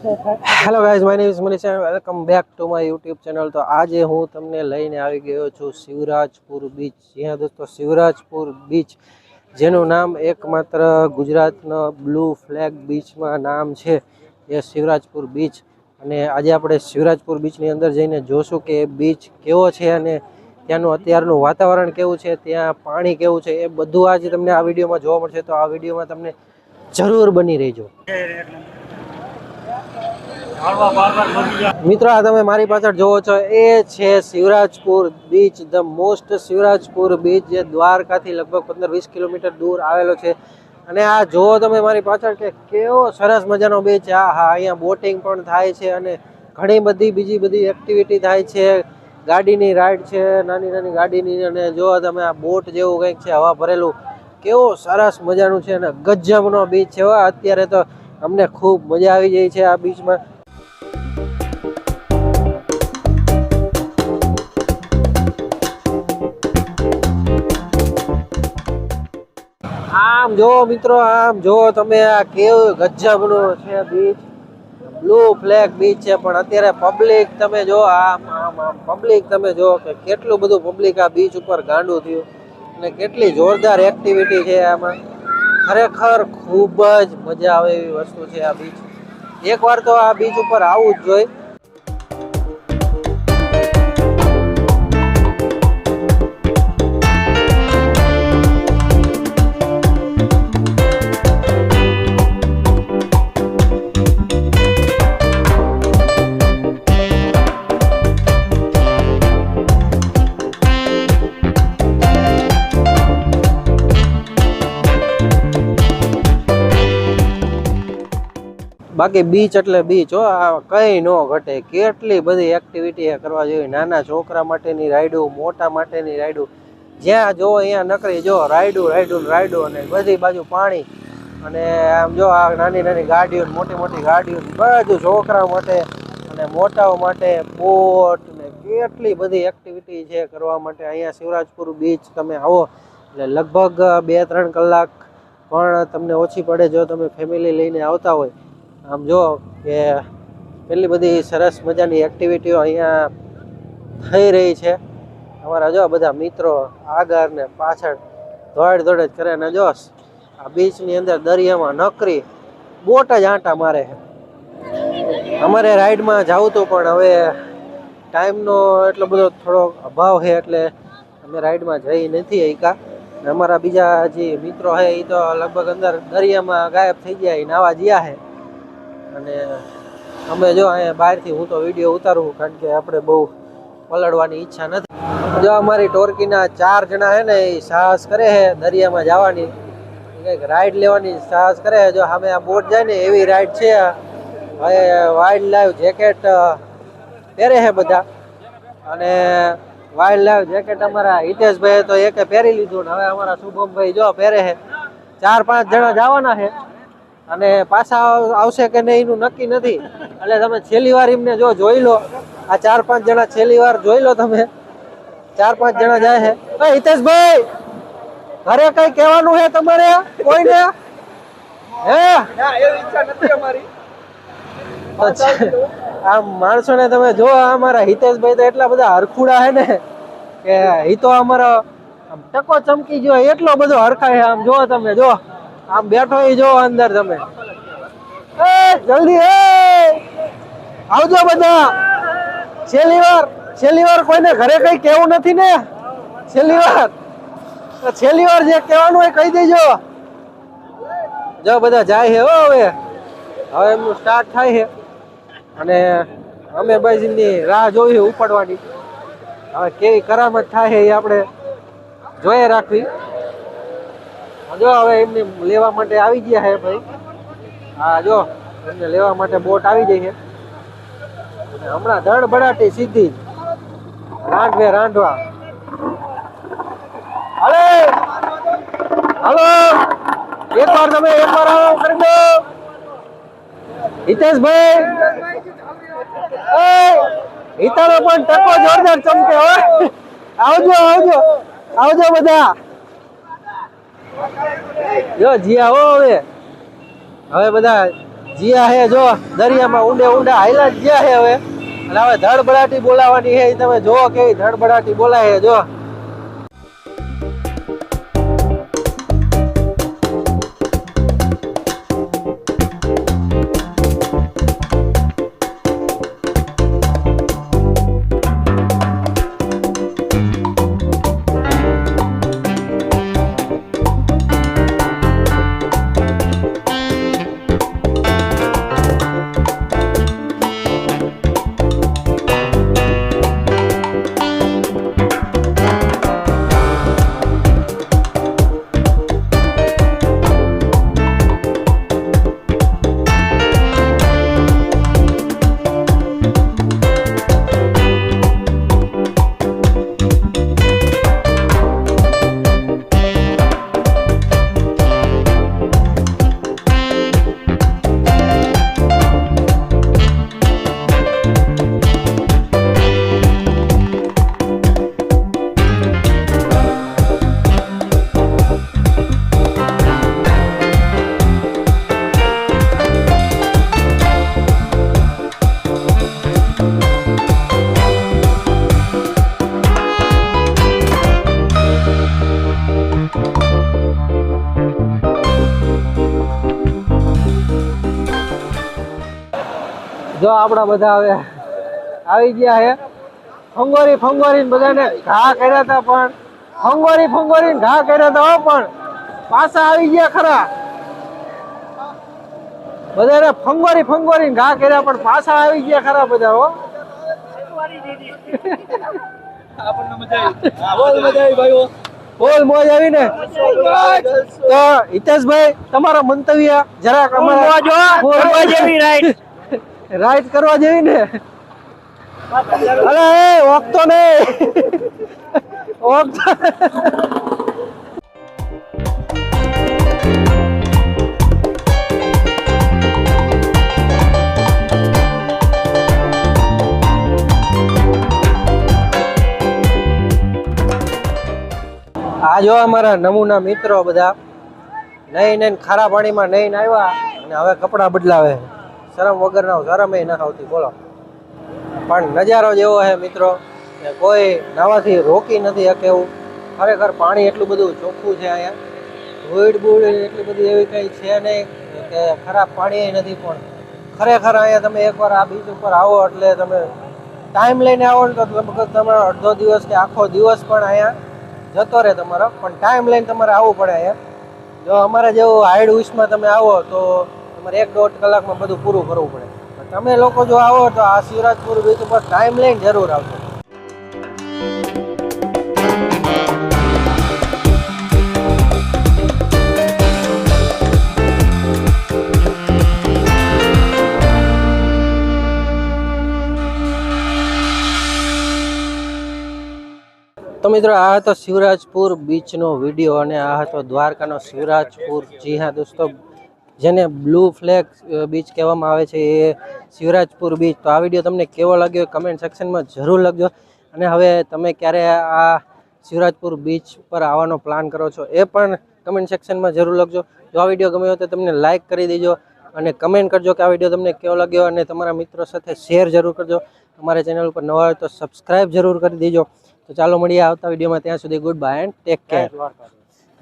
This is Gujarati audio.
Hello guys, my name is Manish and welcome back to my YouTube channel. તો આજે હું તમને લઈને આવી ગયો છું શિવરાજપુર બીચ. જ્યાં દોસ્તો શિવરાજપુર બીચ, જેનું નામ એકમાત્ર ગુજરાતનો બ્લુ ફ્લેગ બીચમાં નામ છે, એ શિવરાજપુર બીચ. અને આજે આપણે શિવરાજપુર બીચની અંદર જઈને જોશું કે એ બીચ કેવો છે અને ત્યાંનું અત્યારનું વાતાવરણ કેવું છે, ત્યાં પાણી કેવું છે, એ બધું આજે તમને આ વિડીયોમાં જોવા મળશે. તો આ વિડીયોમાં તમને જરૂર બની રહેજો. મિત્રો, આ તમે મારી પાછળ જોવો છો એ છે Shivrajpur beach, the most Shivrajpur beach, જે દ્વારકાથી લગભગ 15-20 કિલોમીટર દૂર આવેલો છે. અને આ જોવો તમે મારી પાછળ કે કેવો સરસ મજાનો બીચ છે. હા, અહીંયા બોટિંગ પણ થાય છે અને ઘણી બધી બીજી બધી એક્ટિવિટી થાય છે. ગાડીની રાઈડ છે, નાની નાની ગાડીની. અને જો તમે આ બોટ જેવું કંઈક છે, હવા ભરેલું, કેવો સરસ મજાનું છે અને ગજબનો બીચ છે. અત્યારે તો અમને ખૂબ મજા આવી જાય છે આ બીચમાં. આમ જો મિત્રો, આમ જો તમે, આ કેવું ગજબનું છે બીચ. બ્લુ ફ્લેગ બીચ છે, પણ અત્યારે પબ્લિક તમે જો, આમ આમ આમ પબ્લિક તમે જો કે કેટલું બધું પબ્લિક આ બીચ ઉપર ગાંડું થયું અને કેટલી જોરદાર એક્ટિવિટી છે આમાં. ખરેખર ખૂબ જ મજા આવે એવી વસ્તુ છે આ બીચ. એકવાર તો આ બીચ ઉપર આવવું જ જોઈએ. બાકી બીચ એટલે બીચ હો, આ કઈ ન ઘટે. કેટલી બધી એક્ટિવિટી કરવા જોઈએ. નાના છોકરા માટેની રાઈડું, મોટા માટેની રાઈડું, જ્યાં જો અહીંયા નકરી જો રાઈડું રાઈડું રાઈડું. અને બધી બાજુ પાણી. અને આમ જો આ નાની નાની ગાડીઓ, મોટી મોટી ગાડીઓ, બધું છોકરા માટે અને મોટાઓ માટે. બોટ ને કેટલી બધી એક્ટિવિટી છે કરવા માટે. અહીંયા શિવરાજપુર બીચ તમે આવો એટલે લગભગ 2-3 કલાક પણ તમને ઓછી પડે જો તમે ફેમિલી લઈને આવતા હોય. આમ જો કે કેટલી બધી સરસ મજાની એક્ટિવિટીઓ અહીંયા થઈ રહી છે. અમારા જો બધા મિત્રો આગળ ને પાછળ દોડ દોડ જ કરે. ને જો આ બીચની અંદર દરિયામાં નકરી બોટ જ આંટા મારે છે. અમારે રાઈડમાં જવું હતું, પણ હવે ટાઈમનો એટલો બધો થોડો અભાવ છે, એટલે અમે રાઈડમાં જઈ નથી શક્યા. અમારા બીજા જે મિત્રો છે એ તો લગભગ અંદર દરિયામાં ગાયબ થઈ ગયા, એ નાવા ગયા છે. અને અમે જો અહીંયા બહારથી હું તો વિડીયો ઉતારું, કારણ કે આપણે બહુ પલળવાની ઈચ્છા નથી. જો અમારી ટોરકીના 4 જણા છે ને, એ સાહસ કરે છે દરિયામાં જવાની, કંઈક રાઈડ લેવાની સાહસ કરે છે. જો સામે આ બોટ જાય ને એવી રાઈડ છે. હવે વાઇલ્ડ લાઈફ જેકેટ પહેરે છે બધા. અને વાઇલ્ડ લાઈફ જેકેટ અમારા હિતેશભાઈ તો એકે પહેરી લીધું ને હવે અમારા શુભમભાઈ જો પહેરે છે. 4-5 જણા જવાના છે અને પાછા આવશે કે નહીં એનું નક્કી નથી. એટલે તમે છેલ્લી વાર એમને જો જોઈ લો, આ 4-5 જણા છેલ્લી વાર જોઈ લો તમે. 4-5 જણા જાય છે. હિતેશભાઈ, ઘરે કઈ કહેવાનું છે તમારે કોઈને? હે, એવી ઈચ્છા નથી અમારી. આ માણસોને તમે જો, અમારા હિતેશભાઈ તો એટલા બધા હરખુડા છે ને કે એ તો અમારો ટકો ચમકી ગયો એટલો બધો હરખાય છે. આમ જો તમે જો, આમ બેઠો એ જો અંદર તમે. જલ્દી આવજો બધા. છેલ્લી વાર કોઈને ઘરે કઈ કેવું નથી ને. છેલ્લી વાર જે કહેવાનું હોય કહી દેજો. જો બધા જાય છે હો. હવે એમનું સ્ટાર્ટ થાય છે અને અમે બસ એમની રાહ જોઈ ઉપાડવાની. હવે કેવી કરામત થાય છે એ આપણે જોઈએ રાખવી. જો હવે એમને લેવા માટે આવી ગયા છે ભાઈ. હા જો એમને લેવા માટે બોટ આવી જાય છે. હમણાં ધડબડાટી સીધી રાંધવા. અરે હાલો, એકવાર આવો કરી દો. હિતેશભાઈ, હિતાનો પણ ટકો જોરદાર ચમકે. આવજો બધા. જો જી આવો. હવે બધા જ્યાં હે જો દરિયામાં ઊંડે ઊંડા હાઈલા જ ગયા હે હવે. અને હવે ધડબડાટી બોલાવાની છે, તમે જોવો કેવી ધડબડાટી બોલાય છે જો. જો આપણા બધા હવે આવી ગયા હે. ફંગોરી ફંગોરી બધાને ઘા કર્યા હતા, પણ ફંગોરી ઘા કર્યા હતા પણ પાછા આવી ગયા ખરા. બધાને ફંગોરી ઘા કર્યા પણ પાછા આવી ગયા ખરા બધા હો. બોલ મોજ આવી ને. તો હિતેશભાઈ તમારા મંતવ્ય જરાક રાઈડ કરવા જેવી ને. અરે ઓકતો નહીં ઓકતો. આ જો અમારા નમૂના મિત્રો બધા નહીં ખારા પાણીમાં નહીં આવ્યા અને હવે કપડાં બદલાવે. શરમ વગરના શરમ એ ના આવતી બોલો. પણ નજારો જેવો છે મિત્રો કે કોઈ નાવાથી રોકી નથી શકે એવું. ખરેખર પાણી એટલું બધું ચોખ્ખું છે અહીંયા. ધૂળ બૂળ એટલી બધી એવી કંઈ છે નહીં કે ખરાબ પાણી નથી. પણ ખરેખર અહીંયા તમે એકવાર આ બીચ ઉપર આવો એટલે તમે ટાઈમ લઈને આવો ને તો તમારો અડધો દિવસ કે આખો દિવસ પણ અહીંયા જતો રહે તમારો. પણ ટાઈમ લઈને તમારે આવવું પડે અહીંયા. જો અમારે જેવું હાઈડ ઉસમાં તમે આવો તો તમારે 1-1.5 કલાકમાં બધું પૂરું કરવું પડે. તમે લોકો જો આવો તો આ શિવરાજપુર બીચ ઉપર ટાઈમ લઈને જરૂર આવજો. તો મિત્રો આ હતો શિવરાજપુર બીચનો વિડીયો અને આ હતો દ્વારકાનો શિવરાજપુર. જી હા દોસ્તો, જેને બ્લુ ફ્લેગ બીચ કહેવામાં આવે છે એ શિવરાજપુર બીચ. તો આ વિડીયો તમને કેવો લાગ્યો કમેન્ટ સેક્શનમાં જરૂર લખજો. અને હવે તમે ક્યારે આ શિવરાજપુર બીચ પર આવવાનો પ્લાન કરો છો એ પણ કમેન્ટ સેક્શનમાં જરૂર લખજો. જો આ વિડીયો ગમ્યો હોય તો તમને લાઇક કરી દેજો અને કમેન્ટ કરજો કે આ વિડીયો તમને કેવો લાગ્યો. અને તમારા મિત્રો સાથે શેર જરૂર કરજો. અમારા ચેનલ ઉપર નવા હોય તો સબસ્ક્રાઈબ જરૂર કરી દેજો. તો ચાલો મળીએ આવતા વિડીયોમાં. ત્યાં સુધી good bye and take care.